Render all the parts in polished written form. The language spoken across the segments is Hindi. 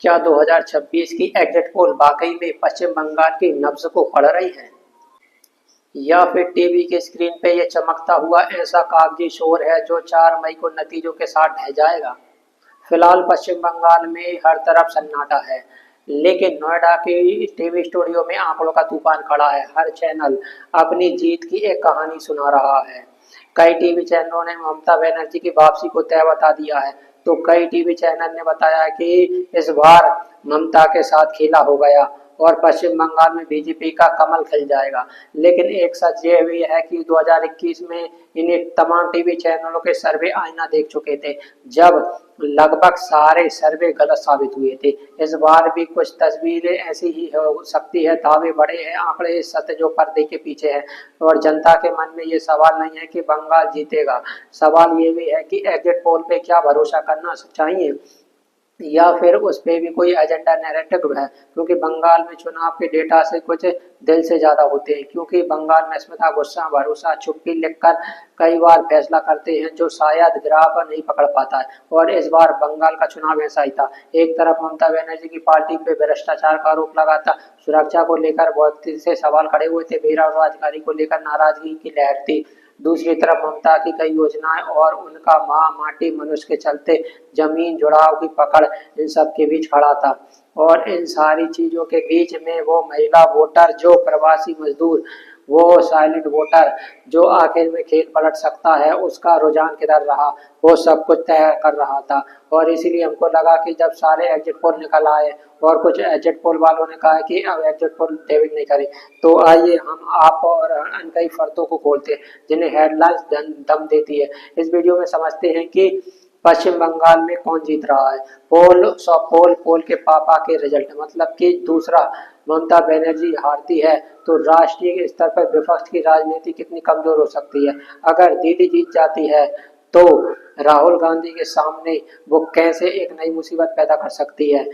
क्या 2026 की एग्जिट पोल वाकई में पश्चिम बंगाल की नब्ज को पढ़ रही है, या फिर टीवी की स्क्रीन पे ये चमकता हुआ ऐसा कागजी शोर है जो 4 मई को नतीजों के साथ ढह जाएगा? फिलहाल पश्चिम बंगाल में हर तरफ सन्नाटा है, लेकिन नोएडा के टीवी स्टूडियो में आंकड़ों का तूफान खड़ा है। हर चैनल अपनी जीत की एक कहानी सुना रहा है। कई टीवी चैनलों ने ममता बनर्जी की वापसी को तय बता दिया है, तो कई टीवी चैनल ने बताया कि इस बार ममता के साथ खेला हो गया और पश्चिम बंगाल में बीजेपी का कमल खिल जाएगा। लेकिन एक सच ये भी है कि 2021 में इन्हें तमाम टीवी चैनलों के सर्वे आईना देख चुके थे, जब लगभग सारे सर्वे गलत साबित हुए थे। इस बार भी कुछ तस्वीरें ऐसी ही हो सकती है, दावे बड़े हैं, आंकड़े सत्य जो पर्दे के पीछे है। और जनता के मन में ये सवाल नहीं है कि बंगाल जीतेगा, सवाल ये भी है कि एग्जिट पोल पे क्या भरोसा करना चाहिए, या फिर उस पे भी कोई एजेंडा नैरेटिव है। क्योंकि बंगाल में चुनाव के डेटा से कुछ दिल से ज़्यादा होते हैं, क्योंकि बंगाल में अस्मिता, गुस्सा, भरोसा, चुप्पी लिखकर कई बार फैसला करते हैं जो शायद ग्राफ नहीं पकड़ पाता है। और इस बार बंगाल का चुनाव ऐसा ही था। एक तरफ ममता बनर्जी की पार्टी पे भ्रष्टाचार का आरोप लगा था, सुरक्षा को लेकर बहुत से सवाल खड़े हुए थे, बेरोजगारी को लेकर नाराजगी की लहर थी। दूसरी तरफ ममता की कई योजनाएं और उनका माँ माटी मनुष्य के चलते जमीन जुड़ाव की पकड़ इन सब के बीच खड़ा था। और इन सारी चीजों के बीच में वो महिला वोटर, जो प्रवासी मजदूर, वो साइलेंट वोटर जो आखिर में खेल पलट सकता है, उसका रुझान किधर रहा, वो सब कुछ तय कर रहा था। और इसीलिए हमको लगा कि जब सारे एग्जिट पोल निकल आए और कुछ एग्जिट पोल वालों ने कहा कि अब एग्जिट पोल डेविड नहीं करें, तो आइए हम आप और अन्य कई फर्दों को खोलते हैं जिन्हें हेडलाइंस दम देती है। इस वीडियो में समझते हैं कि पश्चिम बंगाल में कौन जीत रहा है। पोल के पापा के रिजल्ट, मतलब कि दूसरा, ममता बनर्जी हारती है तो राष्ट्रीय स्तर पर विपक्ष की राजनीति कितनी कमजोर हो सकती है। अगर दीदी जीत जाती है तो राहुल गांधी के सामने वो कैसे एक नई मुसीबत पैदा कर सकती है।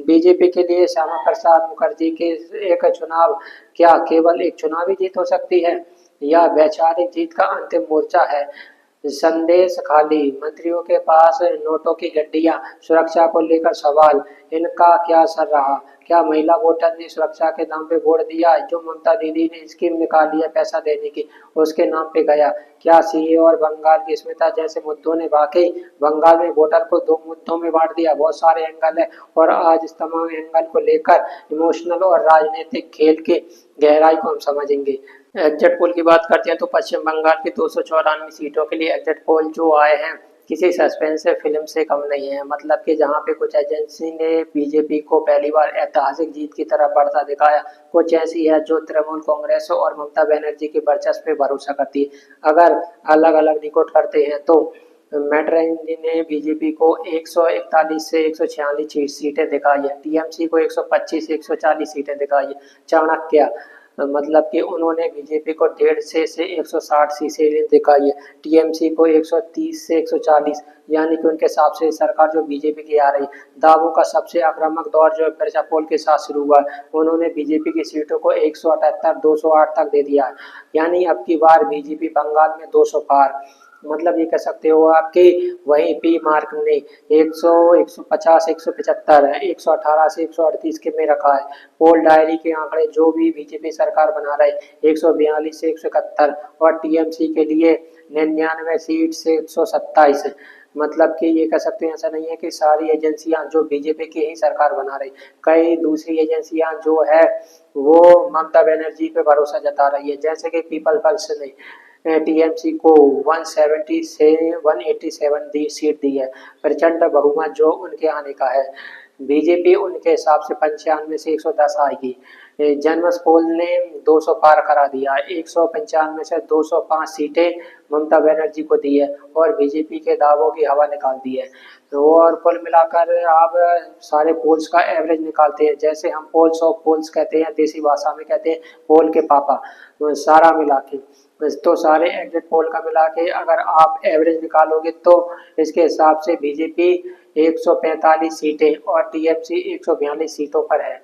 बीजेपी के लिए श्यामा प्रसाद मुखर्जी के एक चुनाव क्या केवल एक चुनावी जीत हो सकती है, या वैचारिक जीत का अंतिम मोर्चा है। संदेश खाली, मंत्रियों के पास नोटों की गड्डियां, सुरक्षा को लेकर सवाल, इनका क्या असर रहा। क्या महिला वोटर ने सुरक्षा के नाम पे वोट दिया? जो ममता दीदी ने स्कीम निकाली है पैसा देने की, उसके नाम पे गया। क्या सीए और बंगाल की स्मिता जैसे मुद्दों ने वाकई बंगाल में वोटर को दो मुद्दों में बांट दिया? बहुत सारे एंगल है और आज इस तमाम एंगल को लेकर इमोशनल और राजनीतिक खेल के गहराई को हम समझेंगे। एग्जिट पोल की बात करते हैं तो पश्चिम बंगाल की 294 सीटों के लिए एग्जिट पोल जो आए हैं किसी सस्पेंस फिल्म से कम नहीं है। मतलब कि जहां पे कुछ एजेंसी ने बीजेपी को पहली बार ऐतिहासिक जीत की तरफ बढ़ता दिखाया, कुछ ऐसी है जो तृणमूल कांग्रेस और ममता बनर्जी के वर्चस्व पे भरोसा करती है। अगर अलग अलग रिकॉर्ड करते हैं तो मैट्रेंजी ने बीजेपी को 141 से 146 सीटें दिखाई है, टीएमसी को 125 से 140 सीटें दिखाई है। चाणक्य, मतलब कि उन्होंने बीजेपी को 150 से 160 सीटें दिखाई है, टीएमसी को 130 से 140, यानी कि उनके हिसाब से सरकार जो बीजेपी की आ रही। दावों का सबसे आक्रामक दौर जो प्रजा पोल के साथ शुरू हुआ है, उन्होंने बीजेपी की सीटों को 178 208 तक दे दिया है, यानी अब की बार बीजेपी बंगाल में 200 पार। मतलब ये कह सकते हो आपके वहीं पी मार्क ने 100 150 175 है, 118 से 138 के में रखा है। पोल डायरी के आंकड़े जो भी बीजेपी सरकार बना रहे 142 से 171, और टीएमसी के लिए 99 सीट से 127 है। मतलब कि ये कह सकते हैं ऐसा नहीं है कि सारी एजेंसियां जो बीजेपी की ही सरकार बना रही, कई दूसरी एजेंसियां जो है वो ममता बनर्जी पे भरोसा जता रही है। जैसे कि पीपल पल्स ने टीएमसी को 170 से 187 सीट दी है, प्रचंड बहुमत जो उनके आने का है। बीजेपी उनके हिसाब से 95 से 110 आएगी। जनमस पोल ने 200 पार करा दिया, 195 से 205 सीटें ममता बनर्जी को दी है और बीजेपी के दावों की हवा निकाल दी है। तो और कुल मिलाकर आप सारे पोल्स का एवरेज निकालते हैं, जैसे हम पोल्स ऑफ पोल्स कहते हैं, देसी भाषा में कहते हैं पोल के पापा, तो सारा मिला के, तो सारे एग्जिट पोल का मिला के अगर आप एवरेज निकालोगे तो इसके हिसाब से बीजेपी 145 सीटें और टीएमसी 142 सीटों पर है।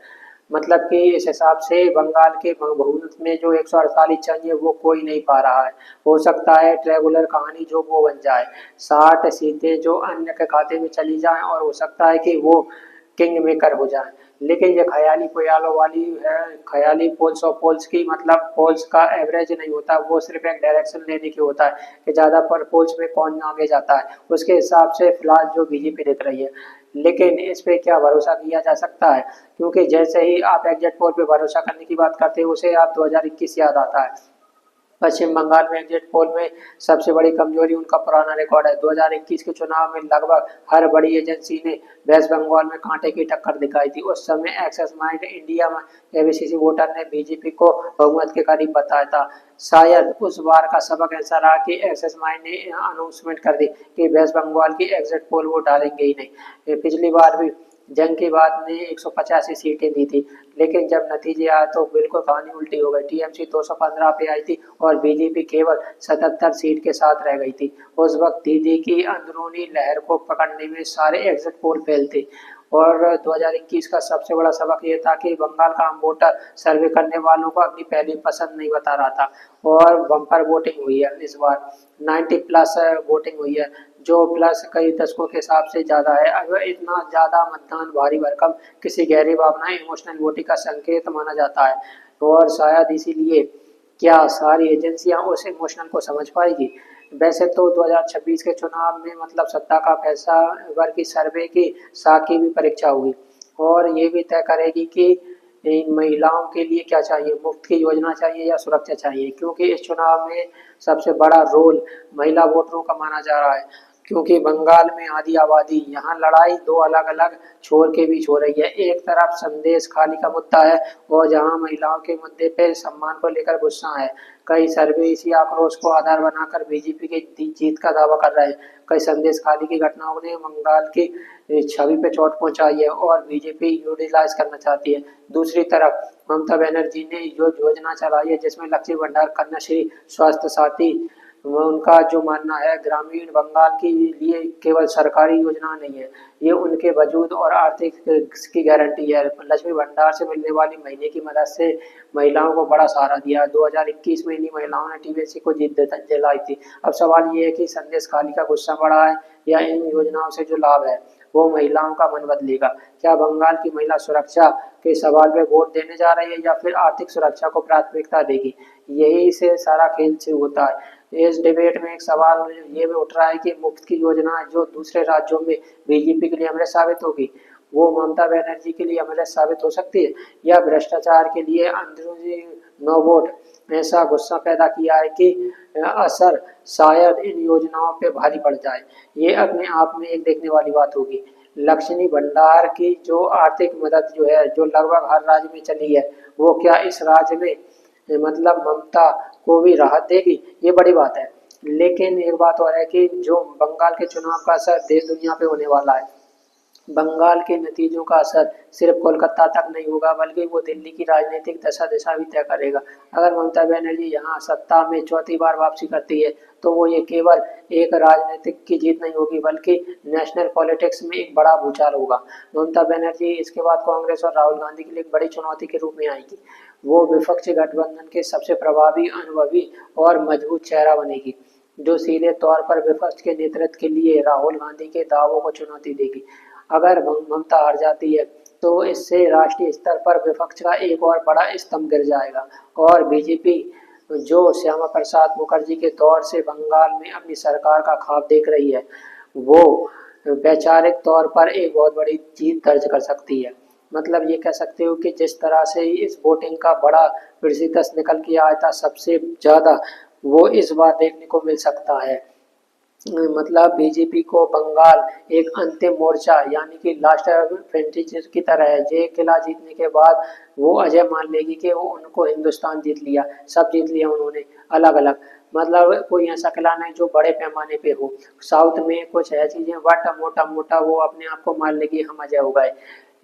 मतलब कि इस हिसाब से बंगाल के बहुमत में जो 148 चाहिए वो कोई नहीं पा रहा है। हो सकता है ट्रेगुलर कहानी जो वो बन जाए, 60 सीटें जो अन्य के खाते में चली जाएं, और हो सकता है कि वो किंग मेकर हो जाए। लेकिन ये ख्याली पोयालों वाली है, ख्याली पोल्स और पोल्स की मतलब पोल्स का एवरेज नहीं होता, वो सिर्फ एक डायरेक्शन लेने की होता है कि ज़्यादा पर पोल्स में कौन आगे जाता है, उसके हिसाब से फिलहाल जो बीजेपी दिख रही है। लेकिन इस पे क्या भरोसा किया जा सकता है, क्योंकि जैसे ही आप एग्जिट पोल पे भरोसा करने की बात करते हैं उसे आप 2021 याद आता है। पश्चिम बंगाल में एग्जिट पोल में सबसे बड़ी कमजोरी उनका पुराना रिकॉर्ड है। 2021 के चुनाव में लगभग हर बड़ी एजेंसी ने वेस्ट बंगाल में कांटे की टक्कर दिखाई थी। उस समय एक्सेस माइंड इंडिया में एबीसीसी वोटर ने बीजेपी को बहुमत के करीब बताया था। शायद उस बार का सबक ऐसा रहा कि एक्सेस माइंड ने अनाउंसमेंट कर दी कि वेस्ट बंगाल की एग्जिट पोल वो डालेंगे ही नहीं। पिछली बार भी जंग के बाद ने 185 सीटें दी थी, लेकिन जब नतीजे आए तो बिल्कुल कहानी उल्टी हो गई। टीएमसी 215 पे आई थी और बीजेपी केवल 77 सीट के साथ रह गई थी। उस वक्त दीदी की अंदरूनी लहर को पकड़ने में सारे एग्जिट पोल फेल थे। और 2021 का सबसे बड़ा सबक ये था कि बंगाल का आम वोटर सर्वे करने वालों को अपनी पहली पसंद नहीं बता रहा था, और बम्पर वोटिंग हुई है इस बार। 90+ वोटिंग हुई है, जो प्लस कई दशकों के हिसाब से ज़्यादा है। अगर इतना ज़्यादा मतदान भारी भरकम किसी गहरी भावना इमोशनल वोटिंग का संकेत माना जाता है, और शायद इसीलिए क्या सारी एजेंसियां उस इमोशनल को समझ पाएगी। वैसे तो 2026 के चुनाव में मतलब सत्ता का फैसला वर्ग की सर्वे की साख की भी परीक्षा हुई, और ये भी तय करेगी कि इन महिलाओं के लिए क्या चाहिए, मुफ्त की योजना चाहिए या सुरक्षा चाहिए, क्योंकि इस चुनाव में सबसे बड़ा रोल महिला वोटरों का माना जा रहा है। क्योंकि बंगाल में आधी आबादी, यहाँ लड़ाई दो अलग अलग छोर के बीच हो रही है। एक तरफ संदेश खाली का मुद्दा है, और जहाँ महिलाओं के मुद्दे पे सम्मान को लेकर गुस्सा है। कई सर्वे इसी आक्रोश को आधार बनाकर बीजेपी की जीत का दावा कर रहे हैं। कई संदेश खाली की घटनाओं ने बंगाल की छवि पे चोट पहुंचाई है और बीजेपी यूटिलाइज करना चाहती है। दूसरी तरफ ममता बनर्जी ने जो योजना चलाई है, जिसमें लक्ष्मी भंडार, कन्याश्री, स्वास्थ्य साथी, उनका जो मानना है ग्रामीण बंगाल के लिए केवल सरकारी योजना नहीं है, ये उनके वजूद और आर्थिक की गारंटी है। लक्ष्मी भंडार से मिलने वाली महीने की मदद से महिलाओं को बड़ा सहारा दिया। 2021 में इन्हीं महिलाओं ने टीबीसी को जीत दिलाई थी। अब सवाल ये है कि संदेश खाली का गुस्सा बढ़ा है या इन योजनाओं से जो लाभ है वो महिलाओं का मन बदलेगा। क्या बंगाल की महिला सुरक्षा के सवाल पे वोट देने जा रही है या फिर आर्थिक सुरक्षा को प्राथमिकता देगी? यही से सारा खेल से होता है। इस डिबेट में एक सवाल ये भी उठ रहा है कि मुफ्त की योजना जो दूसरे राज्यों में बीजेपी के लिए अमृत साबित होगी, वो ममता बनर्जी के लिए अमृत साबित हो सकती है, या भ्रष्टाचार के लिए अंदरूनी नो वोट ऐसा गुस्सा पैदा किया है कि असर शायद इन योजनाओं पे भारी पड़ जाए। ये अपने आप में एक देखने वाली बात होगी। लक्ष्मी भंडार की जो आर्थिक मदद जो है, जो लगभग हर राज्य में चली है, वो क्या इस राज्य में मतलब ममता को भी राहत देगी? ये बड़ी बात है। लेकिन एक बात और है कि जो बंगाल के चुनाव का असर देश दुनिया पे होने वाला है। बंगाल के नतीजों का असर सिर्फ कोलकाता तक नहीं होगा, बल्कि वो दिल्ली की राजनीतिक दशा दिशा भी तय करेगा। अगर ममता बनर्जी यहाँ सत्ता में चौथी बार वापसी करती है, तो वो ये केवल एक राजनीतिक की जीत नहीं होगी, बल्कि नेशनल पॉलिटिक्स में एक बड़ा भूचाल होगा। ममता बनर्जी इसके बाद कांग्रेस और राहुल गांधी के लिए एक बड़ी चुनौती के रूप में आएगी। वो विपक्षी गठबंधन के सबसे प्रभावी, अनुभवी और मजबूत चेहरा बनेगी, जो सीधे तौर पर विपक्ष के नेतृत्व के लिए राहुल गांधी के दावों को चुनौती देगी। अगर ममता हार जाती है, तो इससे राष्ट्रीय स्तर पर विपक्ष का एक और बड़ा स्तंभ गिर जाएगा, और बीजेपी जो श्यामा प्रसाद मुखर्जी के दौर से बंगाल में अपनी सरकार का ख्वाब देख रही है, वो वैचारिक तौर पर एक बहुत बड़ी जीत दर्ज कर सकती है। मतलब ये कह सकते हो कि जिस तरह से इस वोटिंग का बड़ा प्रतिशत निकल के आया था सबसे ज़्यादा, वो इस बार देखने को मिल सकता है। मतलब बीजेपी को बंगाल एक अंतिम मोर्चा यानी कि लास्ट फ्रंटियर की तरह है। ये किला जीतने के बाद वो अजय मान लेगी कि वो उनको हिंदुस्तान जीत लिया, सब जीत लिया उन्होंने अलग अलग। मतलब कोई ऐसा किला नहीं जो बड़े पैमाने पे हो। साउथ में कुछ है चीजें, बट मोटा मोटा वो अपने आप को मान लेगी हम अजय हो गए।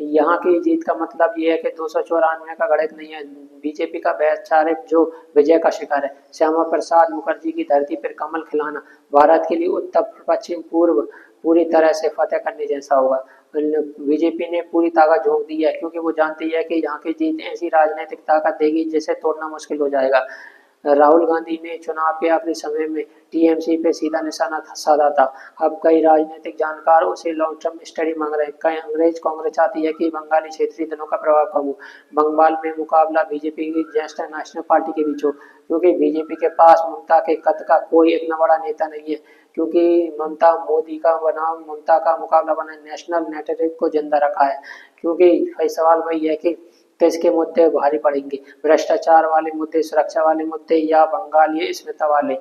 यहाँ की जीत का मतलब ये है कि 294 का गणित नहीं है। बीजेपी का वैचारिक जो विजय का शिखर है, श्यामा प्रसाद मुखर्जी की धरती पर कमल खिलाना भारत के लिए उत्तर पश्चिम पूर्व पूरी तरह से फतेह करने जैसा होगा। बीजेपी ने पूरी ताकत झोंक दी है, क्योंकि वो जानती है कि यहाँ की जीत ऐसी राजनीतिक ताकत देगी जिसे तोड़ना मुश्किल हो जाएगा। राहुल गांधी ने चुनाव के आखिरी समय में टीएमसी पे सीधा निशाना साधा था। अब कई राजनीतिक जानकार उसे लॉन्ग टर्म स्टडी मांग रहे हैं। कई अंग्रेज कांग्रेस चाहती है कि बंगाली क्षेत्रीय दलों का प्रभाव कम हो, बंगाल में मुकाबला बीजेपी की ज्येष्ठ नेशनल पार्टी के बीच हो, क्योंकि बीजेपी के पास ममता के कद का कोई इतना बड़ा नेता नहीं है, क्योंकि ममता मोदी का बनाम ममता का मुकाबला बना नेशनल नैरेटिव को जिंदा रखा है। क्योंकि भाई सवाल वही है कि किसके मुद्दे भारी पड़ेंगे, भ्रष्टाचार वाले मुद्दे, सुरक्षा वाले मुद्दे या बंगाली अस्मिता वाले,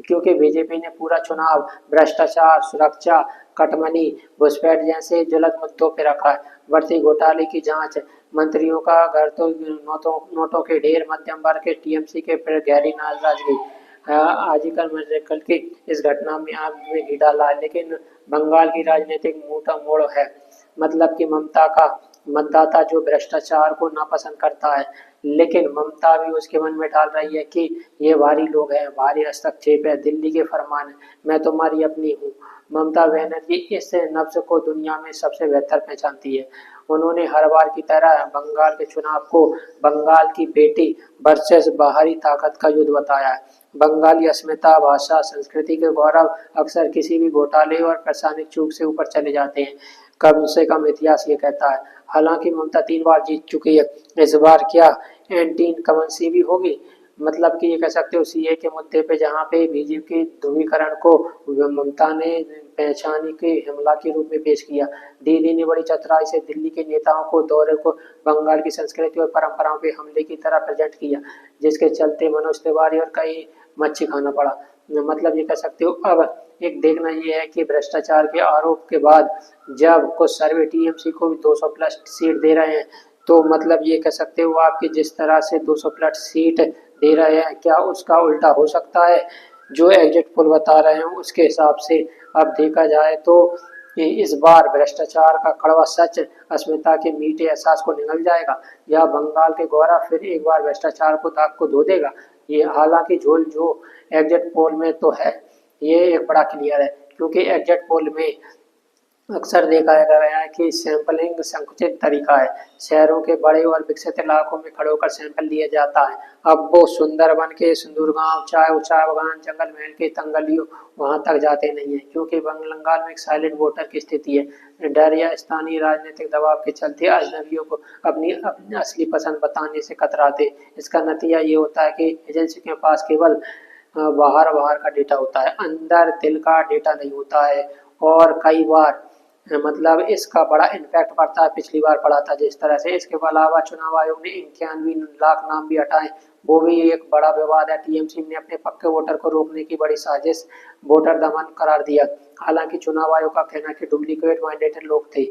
क्योंकि बीजेपी ने पूरा चुनाव भ्रष्टाचार, सुरक्षा, कटमनी, घुसपैठ जैसे ज्वलंत मुद्दों पे रखा है। बढ़ती घोटाले की जांच, मंत्रियों का घर तो नोटों के ढेर, मध्यम वर्ग के टीएमसी के फिर गहरी नाराजगी। आजकल की इस घटना में आग में घी डाला है, लेकिन बंगाल की राजनीतिक मोटा मोड़ है। मतलब कि ममता का मतदाता जो भ्रष्टाचार को नापसंद करता है, लेकिन ममता भी उसके मन में डाल रही है कि ये भारी लोग हैं, भारी हस्तक्षेप है, दिल्ली के फरमान है, मैं तुम्हारी अपनी हूँ। ममता बनर्जी इस नब्ज को दुनिया में सबसे बेहतर पहचानती है। उन्होंने हर बार की तरह बंगाल के चुनाव को बंगाल की बेटी वर्सेस बाहरी ताकत का युद्ध बताया है। बंगाली अस्मिता, भाषा, संस्कृति के गौरव अक्सर किसी भी घोटाले और प्रशासनिक चूक से ऊपर चले जाते हैं। कम से कम इतिहास ये कहता है। हालांकि ममता 3 बार जीत चुकी है, इस बार क्या एंटी इनकम्बेंसी भी होगी? मतलब कि ये कह सकते हो सीए के मुद्दे पे, जहाँ पे बीजेपी के ध्रुवीकरण को ममता ने पहचानी के हमला के रूप में पेश किया। दीदी ने बड़ी चतुराई से दिल्ली के नेताओं को दौरे को बंगाल की संस्कृति और परंपराओं के हमले की तरह प्रेजेंट किया, जिसके चलते मनोज तिवारी और कई मच्छी खाना पड़ा। मतलब ये कह सकते हो। अब एक देखना ये है कि भ्रष्टाचार के आरोप के बाद जब कुछ सर्वे टीएमसी को भी 200 प्लस सीट दे रहे हैं, तो मतलब ये कह सकते हो आप कि जिस तरह से 200 प्लस सीट दे रहे हैं, क्या उसका उल्टा हो सकता है? जो एग्जिट पोल बता रहे हैं उसके हिसाब से अब देखा जाए तो इस बार भ्रष्टाचार का कड़वा सच अस्मिता के मीठे एहसास को निगल जाएगा, या बंगाल के गौरव फिर एक बार भ्रष्टाचार को दाग को धो देगा। ये हालांकि झोल जो एग्जिट पोल में तो है, ये एक बड़ा क्लियर है, क्योंकि एग्जिट पोल में अक्सर देखा गया है कि सैंपलिंग संकुचित तरीका है। शहरों के बड़े और विकसित इलाकों में खड़े होकर सैंपल लिया जाता है। अब वो सुंदरबन के सुंदर गांव, चाय बागान, जंगल महल के तंगलियों वहां तक जाते नहीं है, क्योंकि बंगाल में एक साइलेंट वोटर की स्थिति है। डर या स्थानीय राजनीतिक दबाव के चलते अजनबियों को अपनी असली पसंद बताने से कतराते। इसका नतीजा ये होता है कि एजेंसी के पास केवल बाहर बाहर का डेटा होता है, अंदर दिल का डेटा नहीं होता है। और कई बार मतलब इसका बड़ा इम्पैक्ट पड़ता है। पिछली बार पड़ा था जिस तरह से। इसके अलावा चुनाव आयोग ने 91 लाख नाम भी हटाए, वो भी एक बड़ा विवाद है। टीएमसी ने अपने पक्के वोटर को रोकने की बड़ी साजिश वोटर दमन करार दिया। हालांकि चुनाव आयोग का कहना है कि डुप्लीकेट मैंडेटेड लोग थे,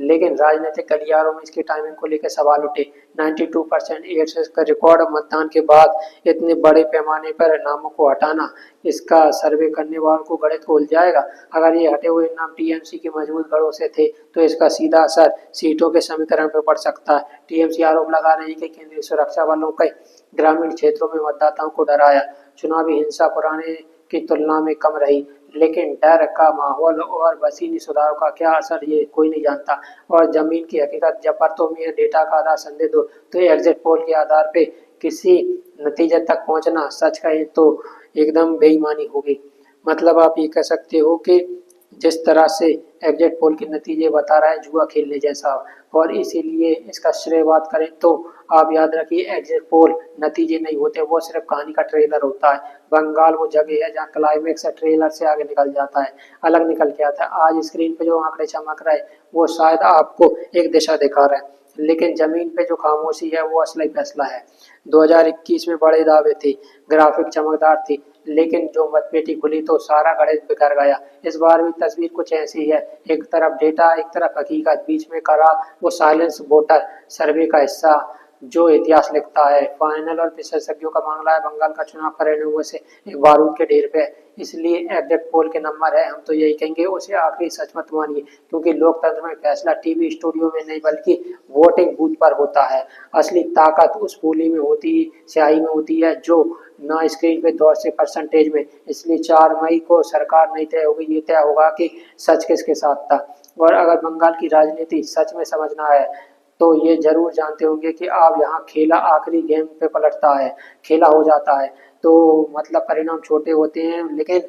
लेकिन राजनीतिक गलियारों में इसकी टाइमिंग को लेकर सवाल उठे। 92% एयरसेस का रिकॉर्ड मतदान के बाद इतने बड़े पैमाने पर नामों को हटाना, इसका सर्वे करने वालों को गणित को उलझाएगा। अगर ये हटे हुए नाम टीएमसी के मजबूत गढ़ों से थे, तो इसका सीधा असर सीटों के समीकरण पर पड़ सकता है। टीएमसी आरोप लगा रही है कि केंद्रीय सुरक्षा बलों के ग्रामीण क्षेत्रों में मतदाताओं को डराया। चुनावी हिंसा पुराने की तुलना में कम रही, लेकिन डर का माहौल और वसीनी सुधारों का क्या असर ये कोई नहीं जानता। और जमीन की हकीकत जब परतों में डेटा का आधार संदेह दो, तो एग्जिट पोल के आधार पे किसी नतीजे तक पहुंचना सच कहे तो एकदम बेईमानी होगी। मतलब आप ये कह सकते हो कि जिस तरह से एग्जिट पोल के नतीजे बता रहा है, जुआ खेलने जैसा। और इसीलिए इसका श्रेय बात करें तो आप याद रखिए, एग्जिट पोल नतीजे नहीं होते, वो सिर्फ कहानी का ट्रेलर होता है। बंगाल वो जगह है जहाँ क्लाइमेक्स ट्रेलर से आगे निकल जाता है, अलग निकल के आता है। आज स्क्रीन पे जो आंकड़े चमक रहे वो शायद आपको एक दिशा दिखा रहे हैं, लेकिन जमीन पे जो खामोशी है वो असली फैसला है। 2021 में बड़े दावे थे, ग्राफिक चमकदार थी, लेकिन जो मतपेटी खुली तो सारा गणित बिखर गया। इस बार भी तस्वीर कुछ ऐसी है, एक तरफ डेटा, एक तरफ हकीकत, बीच में करा वो साइलेंस वोटर सर्वे का हिस्सा जो इतिहास लिखता है। फाइनल और विशेषज्ञों का मामला है, बंगाल का चुनाव परिणामों से एक बारूद के ढेर पे है। इसलिए एग्जिट पोल के नंबर है, हम तो यही कहेंगे उसे आखिरी सच मत मानिए, क्योंकि लोकतंत्र में फैसला टीवी स्टूडियो में नहीं बल्कि वोटिंग बूथ पर होता है। असली ताकत उस पूली में होती, स्याही में होती है, जो ना स्क्रीन पे दौर से परसेंटेज में। इसलिए 4 मई को सरकार नहीं तय होगी, ये तय होगा कि सच किसके साथ था। और अगर बंगाल की राजनीति सच में समझना है तो ये जरूर जानते होंगे कि अब यहाँ खेला आखिरी गेम पे पलटता है, खेला हो जाता है। तो मतलब परिणाम छोटे होते हैं, लेकिन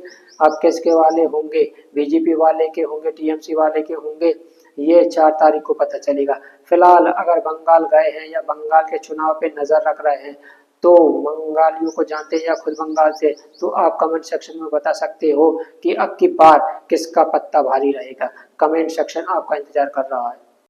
अब किसके वाले होंगे, बीजेपी वाले के होंगे, टीएमसी वाले के होंगे, ये 4 तारीख को पता चलेगा। फिलहाल अगर बंगाल गए हैं या बंगाल के चुनाव पे नजर रख रहे हैं, तो बंगालियों को जानते हैं या खुद बंगाल से, तो आप कमेंट सेक्शन में बता सकते हो कि अब की बार किसका पत्ता भारी रहेगा। कमेंट सेक्शन आपका इंतजार कर रहा है।